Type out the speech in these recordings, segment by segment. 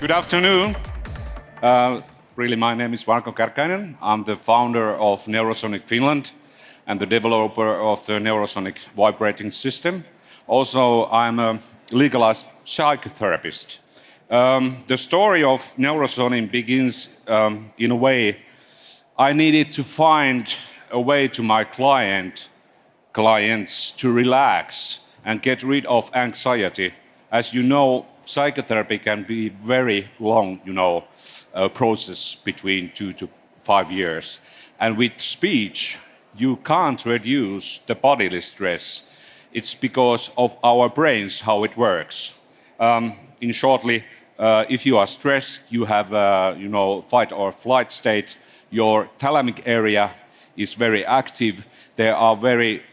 Good afternoon. Really, my name is Marko Kärkkäinen. I'm the founder of Neurosonic Finland and the developer of the Neurosonic vibrating system. Also, I'm a legalized psychotherapist. The story of Neurosonic begins in a way I needed to find a way to my clients to relax and get rid of anxiety. As you know, psychotherapy can be very long, process between 2 to 5 years. And with speech, you can't reduce the bodily stress. It's because of our brains, how it works. In shortly, if you are stressed, you have, fight or flight state. Your thalamic area is very active. There are very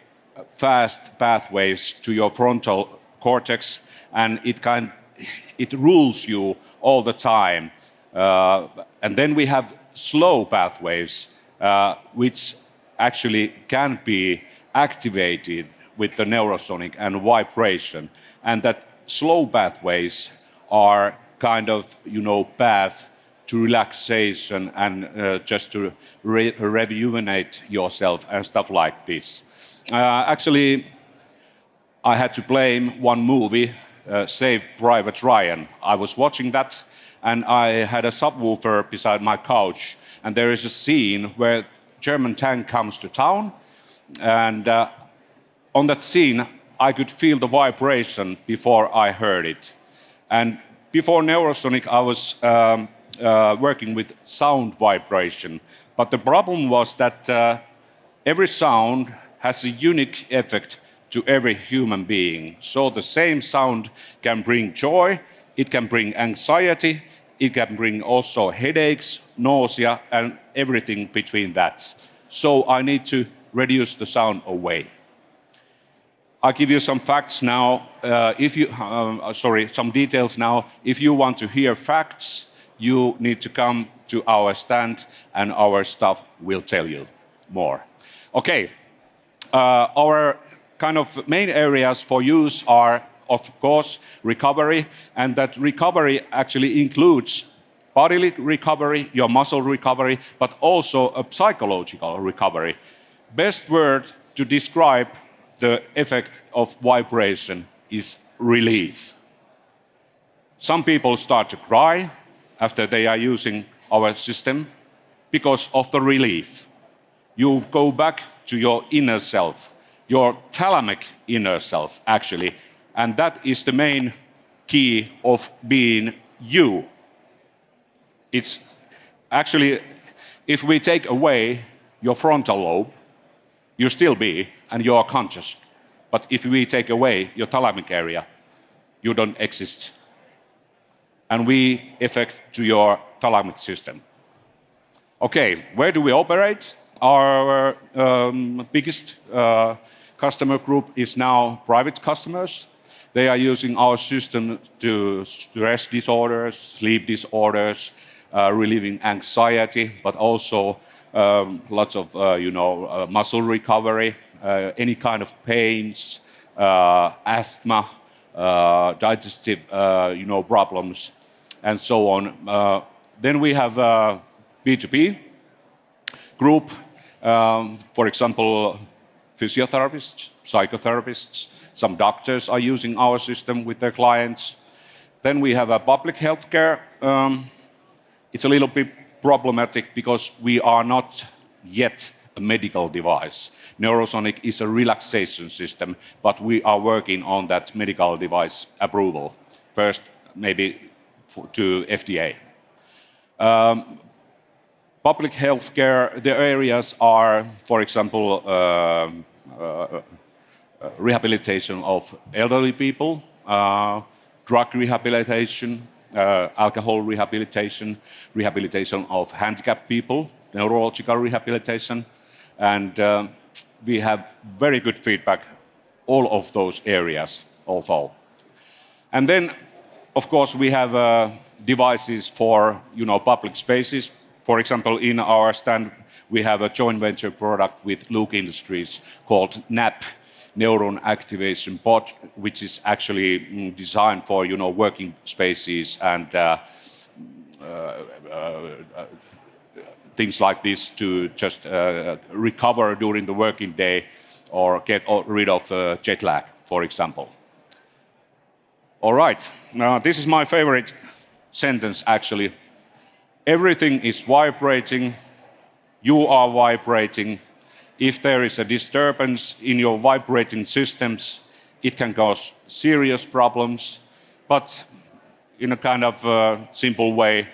fast pathways to your frontal cortex, and it rules you all the time. And then we have slow pathways, which actually can be activated with the Neurosonic and vibration. And that slow pathways are kind of, path to relaxation and just to rejuvenate yourself and stuff like this. Actually, I had to blame one movie, Save Private Ryan. I was watching that and I had a subwoofer beside my couch, and there is a scene where German tank comes to town, and on that scene I could feel the vibration before I heard it. And before Neurosonic I was working with sound vibration, but the problem was that every sound has a unique effect to every human being. So the same sound can bring joy, it can bring anxiety, it can bring also headaches, nausea, and everything between that. So I need to reduce the sound away. I'll give you some facts now. Some details now. If you want to hear facts, you need to come to our stand and our staff will tell you more. Okay, our kind of main areas for use are, of course, recovery, and that recovery actually includes bodily recovery, your muscle recovery, but also a psychological recovery. Best word to describe the effect of vibration is relief. Some people start to cry after they are using our system because of the relief. You go back to your inner self, your thalamic inner self, actually, and that is the main key of being you. It's actually, if we take away your frontal lobe, you still be, and you are conscious. But if we take away your thalamic area, you don't exist. And we affect to your thalamic system. Okay, where do we operate? Our biggest customer group is now private customers. They are using our system to stress disorders, sleep disorders, relieving anxiety, but also lots of muscle recovery, any kind of pains, asthma, digestive problems, and so on. Then we have B2B group, for example, physiotherapists, psychotherapists, some doctors are using our system with their clients. Then we have a public healthcare. It's a little bit problematic because we are not yet a medical device. Neurosonic is a relaxation system, but we are working on that medical device approval. First, maybe to FDA. Public healthcare, the areas are, for example, rehabilitation of elderly people, drug rehabilitation, alcohol rehabilitation, rehabilitation of handicapped people, neurological rehabilitation, and we have very good feedback all of those areas also. And then, of course, we have devices for public spaces. For example, in our stand, we have a joint venture product with Luke Industries called NAP, Neuron Activation Pod, which is actually designed for working spaces and things like this to just recover during the working day or get rid of jet lag, for example. All right, now this is my favorite sentence actually. Everything is vibrating, you are vibrating. If there is a disturbance in your vibrating systems, it can cause serious problems, but in a kind of simple way,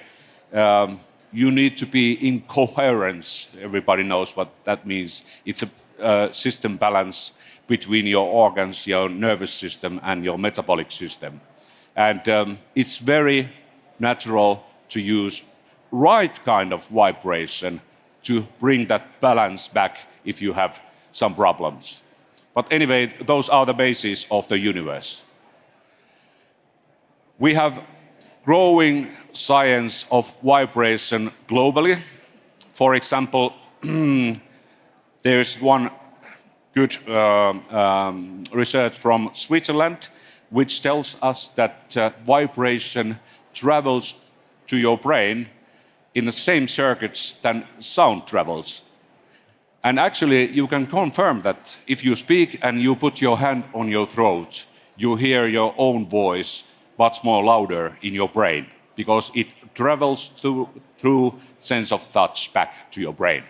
you need to be in coherence. Everybody knows what that means. It's a system balance between your organs, your nervous system, and your metabolic system. And it's very natural to use right kind of vibration to bring that balance back if you have some problems. But anyway, those are the bases of the universe. We have growing science of vibration globally. For example, there's one good research from Switzerland which tells us that vibration travels to your brain in the same circuits than sound travels. And actually, you can confirm that if you speak and you put your hand on your throat, you hear your own voice much more louder in your brain because it travels through sense of touch back to your brain.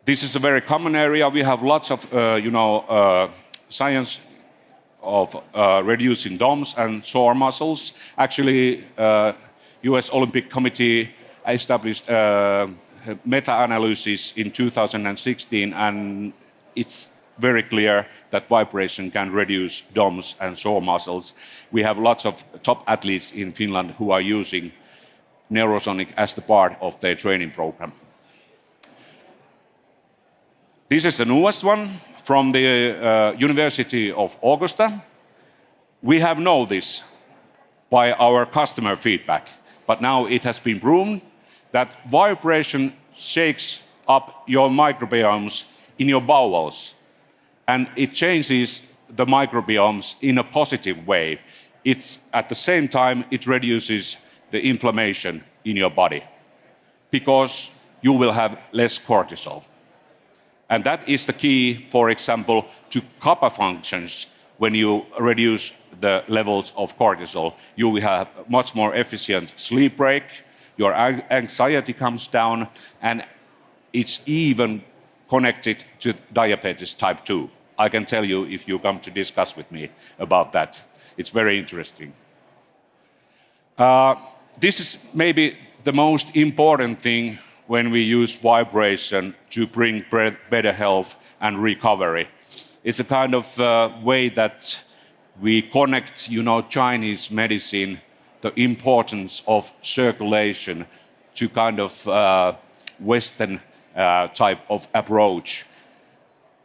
This is a very common area. We have lots of, science of reducing DOMS and sore muscles. Actually, US Olympic Committee established meta-analysis in 2016, and it's very clear that vibration can reduce DOMS and sore muscles. We have lots of top athletes in Finland who are using Neurosonic as the part of their training program. This is the newest one from the University of Augusta. We have known this by our customer feedback, but now it has been proven that vibration shakes up your microbiomes in your bowels, and it changes the microbiomes in a positive way. It's at the same time it reduces the inflammation in your body because you will have less cortisol. And that is the key, for example, to kappa functions. When you reduce the levels of cortisol, you will have much more efficient sleep break, your anxiety comes down, and it's even connected to diabetes type 2. I can tell you if you come to discuss with me about that. It's very interesting. This is maybe the most important thing when we use vibration to bring better health and recovery. It's a kind of way that we connect, Chinese medicine, the importance of circulation to kind of Western type of approach.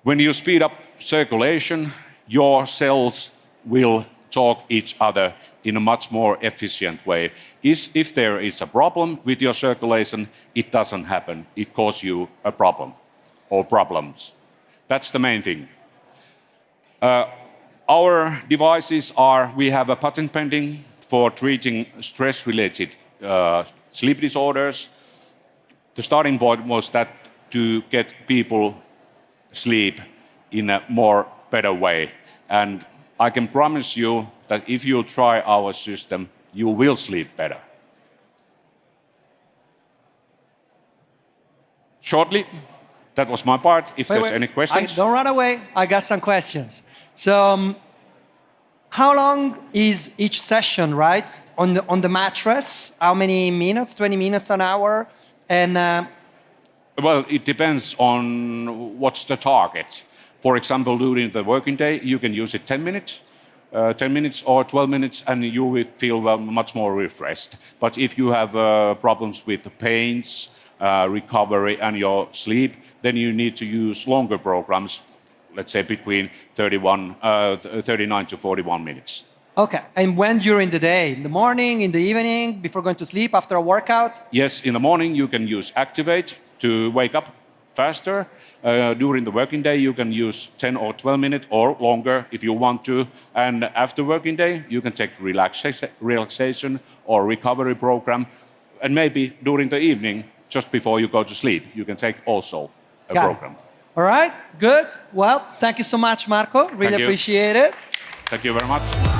When you speed up circulation, your cells will talk each other in a much more efficient way. If there is a problem with your circulation, it doesn't happen. It causes you a problem or problems. That's the main thing. Our devices we have a patent pending for treating stress-related sleep disorders. The starting point was that to get people sleep in a better way. And I can promise you that if you try our system, you will sleep better. Shortly, that was my part. If there's any questions. Don't run away. I got some questions. So, how long is each session, right? On the mattress? How many minutes? 20 minutes, an hour? And well, it depends on what's the target. For example, during the working day, you can use it 10 minutes. 10 minutes or 12 minutes, and you will feel much more refreshed. But if you have problems with the pains, recovery, and your sleep, then you need to use longer programs, let's say between 39 to 41 minutes. Okay, and when during the day? In the morning, in the evening, before going to sleep, after a workout? Yes, in the morning you can use Activate to wake up faster. During the working day, you can use 10 or 12 minutes or longer if you want to. And after working day, you can take relaxation or recovery program. And maybe during the evening, just before you go to sleep, you can take also a program. All right, good. Well, thank you so much, Marco. Really appreciate it. Thank you very much.